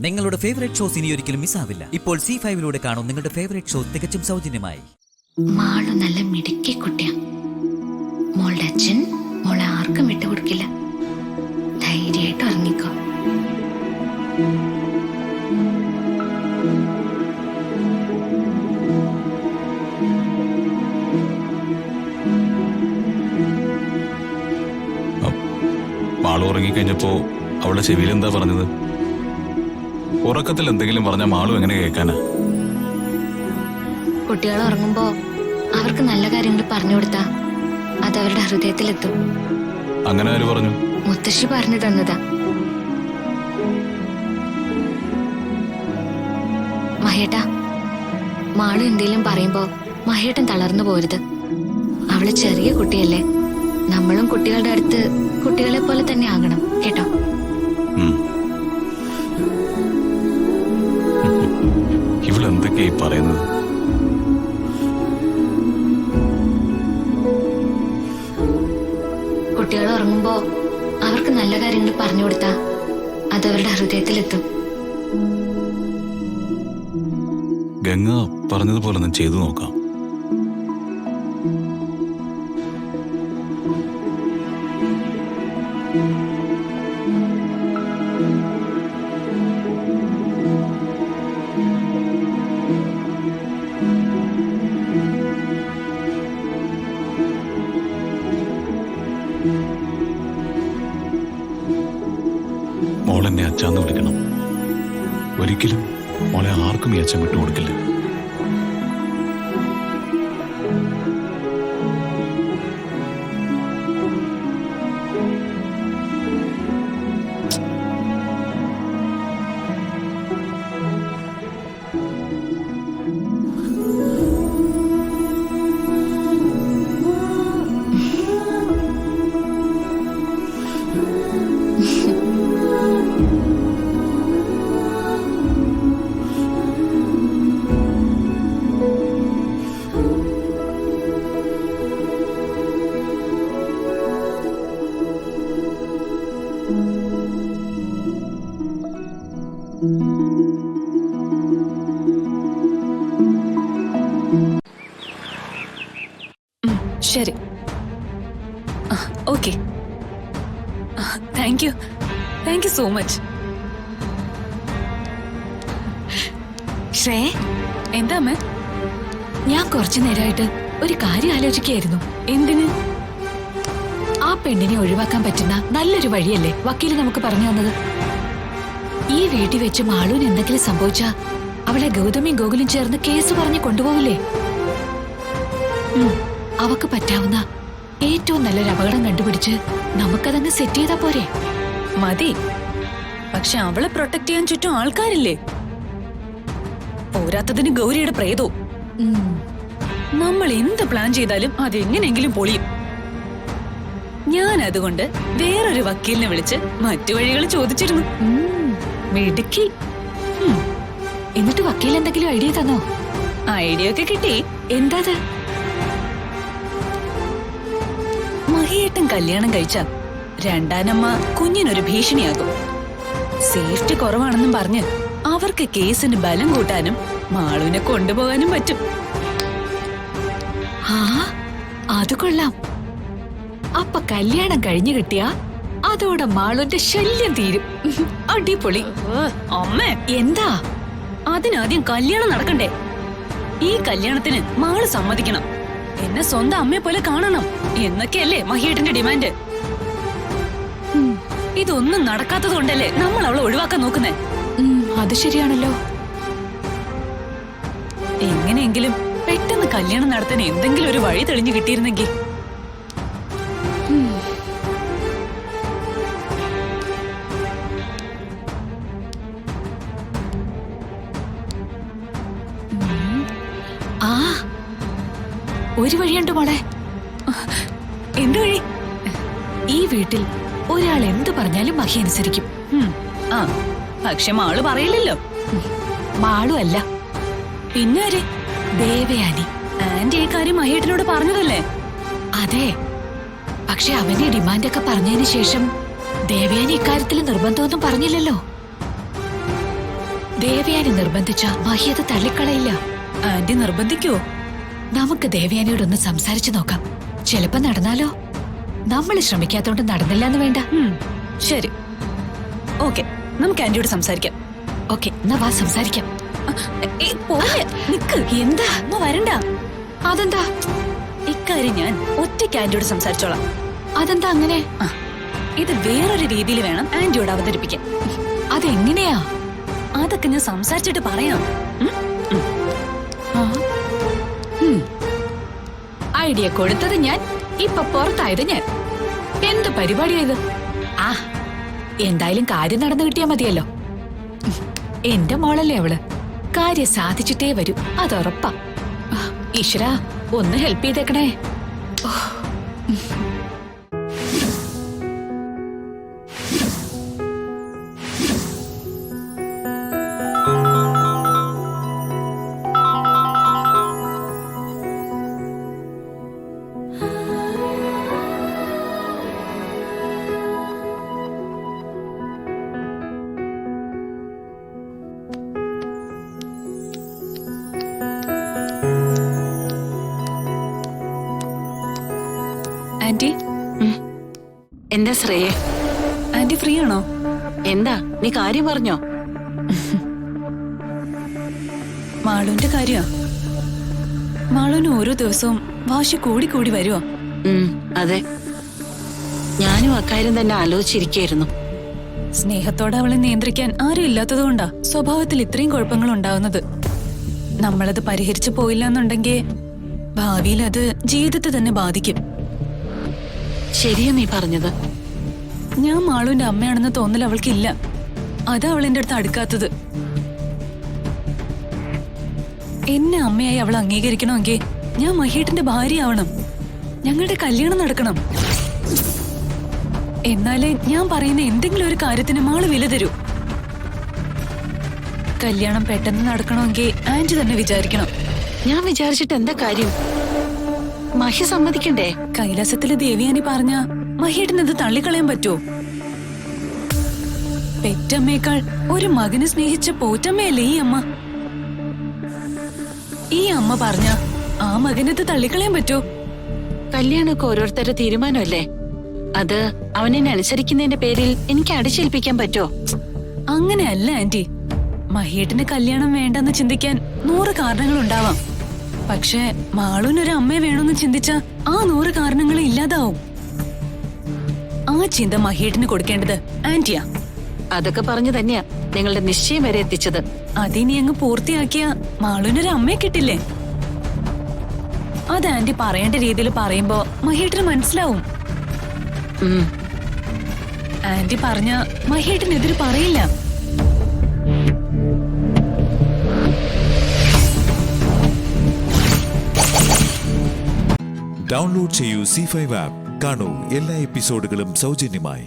നിങ്ങളുടെ favourite shows ഇനി ഒരിക്കലും മിസ്സാവില്ല. ഇപ്പോൾ C5 കാണും നിങ്ങളുടെ ഫേവറേറ്റ് ഷോ തികച്ചും സൗജന്യമായി. മാളു നല്ല മിടുക്കി കുട്ടിയാ. മോളുടെ അച്ഛൻ മോളെ ആർക്കും വിട്ടുകൊടുക്കില്ല. ധൈര്യമായിട്ട് ഇറങ്ങിക്കോ. മാളു ഉറങ്ങിക്കഴിഞ്ഞപ്പോ അവളുടെ ചെവിയിൽ എന്താ പറഞ്ഞത്? ഉറക്കത്തിൽ എന്തെങ്കിലും പറഞ്ഞ മാളു എങ്ങനെ കേൾക്കാനാ? കുട്ടികൾ ഉറങ്ങുമ്പോ അവർക്ക് നല്ല കാര്യങ്ങൾ പറഞ്ഞു കൊടുത്താ അത് അവരുടെ ഹൃദയത്തിലെത്തും. അങ്ങനെ ആര് പറഞ്ഞു? മുത്തശ്ശി പറഞ്ഞു തന്നതാ. മഹേട്ടാ, മാളു എന്തേലും പറയുമ്പോ മഹേട്ടൻ തളർന്നു പോരുത്. അവള് ചെറിയ കുട്ടിയല്ലേ. നമ്മളും കുട്ടികളുടെ അടുത്ത് കുട്ടികളെ പോലെ തന്നെ ആകണം കേട്ടോ. ഇവളെന്തൊക്കെയായി പറയുന്നത്? കുട്ടികൾ ഉറങ്ങുമ്പോ അവർക്ക് നല്ല കാര്യങ്ങൾ പറഞ്ഞു കൊടുത്താ അത് അവരുടെ ഹൃദയത്തിലെത്തും. ഗംഗ പറഞ്ഞതുപോലെ ഞാൻ ചെയ്തു നോക്കാം. മോളെന്നെ അച്ഛാന്ന് വിളിക്കണം. ഒരിക്കലും മോളെ ആർക്കും ഈ അച്ഛൻ വിട്ടുകൊടുക്കില്ല. ശരി, okay. Thank you so much. ശ്രേ, എന്താ അമ്മ? ഞാൻ കുറച്ചു നേരമായിട്ട് ഒരു കാര്യം ആലോചിക്കുകയായിരുന്നു. എന്തിന്? ആ പെണ്ണിനെ ഒഴിവാക്കാൻ പറ്റുന്ന നല്ലൊരു വഴിയല്ലേ വക്കീല് നമുക്ക് പറഞ്ഞു തന്നത്. ഈ വീട്ടിൽ വെച്ച് മാളൂന് എന്തെങ്കിലും സംഭവിച്ചാ അവളെ ഗൗതമിയും ഗോകുലും ചേർന്ന് കേസ് പറഞ്ഞ് കൊണ്ടുപോകില്ലേ? അവക്ക് പറ്റാവുന്ന ഏറ്റവും നല്ലൊരു അപകടം കണ്ടുപിടിച്ച് നമുക്കതങ്ങ് സെറ്റ് ചെയ്താ പോരെ? മതി. പക്ഷെ അവളെ പ്രൊട്ടക്ട് ചെയ്യാൻ ചുറ്റും ആൾക്കാരില്ലേ? പോരാത്തതിന് ഗൗരിയുടെ പ്രേതോ. നമ്മൾ എന്ത് പ്ലാൻ ചെയ്താലും അതെങ്ങനെയെങ്കിലും പൊളിയും. ഞാൻ അതുകൊണ്ട് വേറൊരു വക്കീലിനെ വിളിച്ച് മറ്റു വഴികൾ ചോദിച്ചിരുന്നു. മിടുക്കി. എന്നിട്ട് വക്കീൽ എന്തെങ്കിലും ഐഡിയ തന്നോ? ഐഡിയ ഒക്കെ കിട്ടി. എന്താ? മഹിയേട്ടൻ കല്യാണം കഴിച്ച രണ്ടാനമ്മ കുഞ്ഞിനൊരു ഭീഷണിയാകും. സേഫ്റ്റി കുറവാണെന്നും പറഞ്ഞ് അവർക്ക് കേസിന് ബലം കൂട്ടാനും മാളുവിനെ കൊണ്ടുപോകാനും പറ്റും. ആ, അത് കൊള്ളാം. അപ്പൊ കല്യാണം കഴിഞ്ഞു കിട്ടിയാ അതോടെ മാളുവിന്റെ ശല്യം തീരും. അടിപൊളി. അമ്മേ, എന്താ? അതിനാദ്യം കല്യാണം നടക്കണ്ടേ? ഈ കല്യാണത്തിന് മാള് സമ്മതിക്കണം. എന്നെ സ്വന്തം അമ്മയെ പോലെ കാണണം എന്നൊക്കെയല്ലേ മഹിയേട്ടന്റെ ഡിമാൻഡ്. ഇതൊന്നും നടക്കാത്തത് കൊണ്ടല്ലേ നമ്മൾ അവളെ ഒഴിവാക്കാൻ നോക്കുന്നേ. അത് ശരിയാണല്ലോ. എങ്ങനെയെങ്കിലും പെട്ടെന്ന് കല്യാണം നടത്താൻ എന്തെങ്കിലും ഒരു വഴി തെളിഞ്ഞു കിട്ടിയിരുന്നെങ്കിൽ. ആ, ഒരു വഴിയുണ്ട് മോളെ. എന്ത് വഴി? ഈ വീട്ടിൽ ഒരാൾ എന്ത് പറഞ്ഞാലും മഹി അനുസരിക്കും. ആ, പക്ഷെ മാള് പറയില്ലല്ലോ. മാളു അല്ല, പിന്നെ ദേവയാനി. ആന്റി ഈ കാര്യം മഹേട്ടനോട് പറഞ്ഞതല്ലേ? അതെ, പക്ഷെ അവന്റെ ഡിമാൻഡൊക്കെ പറഞ്ഞതിന് ശേഷം ദേവയാനി ഇക്കാര്യത്തിൽ നിർബന്ധമൊന്നും പറഞ്ഞില്ലല്ലോ. ദേവയാനി നിർബന്ധിച്ച മഹി അത് തള്ളിക്കളയില്ല. ആന്റി നിർബന്ധിക്കുവോ? നമുക്ക് ദേവയാനിയോടൊന്ന് സംസാരിച്ചു നോക്കാം. ചിലപ്പോ നടന്നാലോ? നമ്മൾ ശ്രമിക്കാത്തോണ്ട് നടന്നില്ല എന്ന് വേണ്ട. ശരി, ഓക്കെ, നമുക്ക് ആന്റിയോട് സംസാരിക്കാം. ഓക്കെ, എന്നാ വാ സംസാരിക്കാം. പോലെ നിക്ക്. എന്താ? അമ്മ വരണ്ട. അതെന്താ? ഇക്കാര്യം ഞാൻ ഒറ്റയ്ക്ക് ആന്റിയോട് സംസാരിച്ചോളാം. അതെന്താ അങ്ങനെ? ഇത് വേറൊരു രീതിയിൽ വേണം ആന്റിയോട് അവതരിപ്പിക്കാൻ. അതെങ്ങനെയാ? അതൊക്കെ ഞാൻ സംസാരിച്ചിട്ട് പറയാം. ഐഡിയ കൊടുത്തത് ഞാൻ, ഇപ്പൊ പുറത്തായത് ഞാൻ. എന്ത് പരിപാടിയാ ഇത്? ആ, എന്തായാലും കാര്യം നടന്നു കിട്ടിയാ മതിയല്ലോ. എന്റെ മോളല്ലേ അവള്, കാര്യം സാധിച്ചിട്ടേ വരൂ, അതുറപ്പാ. ഈശ്വര, ഒന്ന് ഹെൽപ്പ് ചെയ്തേക്കണേ. ആന്റി, എന്താ ശ്രേയെ? ആന്റി ഫ്രീ ആണോ? എന്താ നീ കാര്യം പറഞ്ഞോ? മാളുവിന്റെ കാര്യ. മാളുവിന് ഓരോ ദിവസവും വാശി കൂടി കൂടി വരുവോ? അതെ, ഞാനും അക്കാര്യം തന്നെ ആലോചിച്ചിരിക്കുകയായിരുന്നു. സ്നേഹത്തോടെ അവളെ നിയന്ത്രിക്കാൻ ആരും ഇല്ലാത്തതുകൊണ്ടാ സ്വഭാവത്തിൽ ഇത്രയും കുഴപ്പങ്ങൾ ഉണ്ടാവുന്നത്. നമ്മളത് പരിഹരിച്ചു പോയില്ല എന്നുണ്ടെങ്കിൽ ഭാവിയിൽ അത് ജീവിതത്തെ തന്നെ ബാധിക്കും. ശരിയാ നീ പറഞ്ഞത്. ഞാൻ മാളുവിന്റെ അമ്മയാണെന്ന് തോന്നൽ അവൾക്കില്ല. അതാ അവൾ എന്റെ അടുത്ത് അടുക്കാത്തത്. എന്നെ അമ്മയായി അവൾ അംഗീകരിക്കണമെങ്കിൽ ഞാൻ മഹേട്ടിന്റെ ഭാര്യയാവണം. ഞങ്ങളുടെ കല്യാണം നടക്കണം. എന്നാലേ ഞാൻ പറയുന്ന എന്തെങ്കിലും ഒരു കാര്യത്തിന് മാള് വില തരൂ. കല്യാണം പെട്ടെന്ന് നടക്കണമെങ്കിൽ ആന്റി തന്നെ വിചാരിക്കണം. ഞാൻ വിചാരിച്ചിട്ട് എന്താ കാര്യം? മഹി സമ്മതിക്കണ്ടേ? കൈലാസത്തില് ദേവിയാനി പറഞ്ഞ മഹേട്ടിനത് തള്ളിക്കളയാൻ പറ്റുമോ? പെറ്റമ്മയേക്കാൾ ഒരു മകനെ സ്നേഹിച്ച പോറ്റമ്മയല്ലേ ഈ അമ്മ. ഈ അമ്മ പറഞ്ഞ ആ മകനത് തള്ളിക്കളയാൻ പറ്റുമോ? കല്യാണമൊക്കെ ഓരോരുത്തരുടെ തീരുമാനമല്ലേ. അത് അവനെന്നെ അനുസരിക്കുന്നതിന്റെ പേരിൽ എനിക്ക് അടിച്ചേൽപ്പിക്കാൻ പറ്റുമോ? അങ്ങനെയല്ല ആന്റി. മഹേട്ടിന് കല്യാണം വേണ്ടെന്ന് ചിന്തിക്കാൻ 100 കാരണങ്ങൾ ഉണ്ടാവാം. പക്ഷെ മാളൂനൊരു അമ്മയെ വേണമെന്ന് ചിന്തിച്ച ആ 100 കാരണങ്ങൾ ഇല്ലാതാവും. ആ ചിന്ത മഹേട്ടിന് കൊടുക്കേണ്ടത് ആന്റിയാ. അതൊക്കെ പറഞ്ഞു തന്നെയാ നിങ്ങളുടെ നിശ്ചയം വരെ എത്തിച്ചത്. അതിനി അങ്ങ് പൂർത്തിയാക്കിയ മാളൂനൊരു അമ്മയെ കിട്ടില്ലേ? അത് ആന്റി പറയേണ്ട രീതിയിൽ പറയുമ്പോ മഹേട്ടിന് മനസ്സിലാവും. ആന്റി പറഞ്ഞ മഹേട്ടിനെതിര് പറയില്ല. ഡൗൺലോഡ് ചെയ്യൂ C5 ആപ്പ്. കാണൂ എല്ലാ എപ്പിസോഡുകളും സൗജന്യമായി.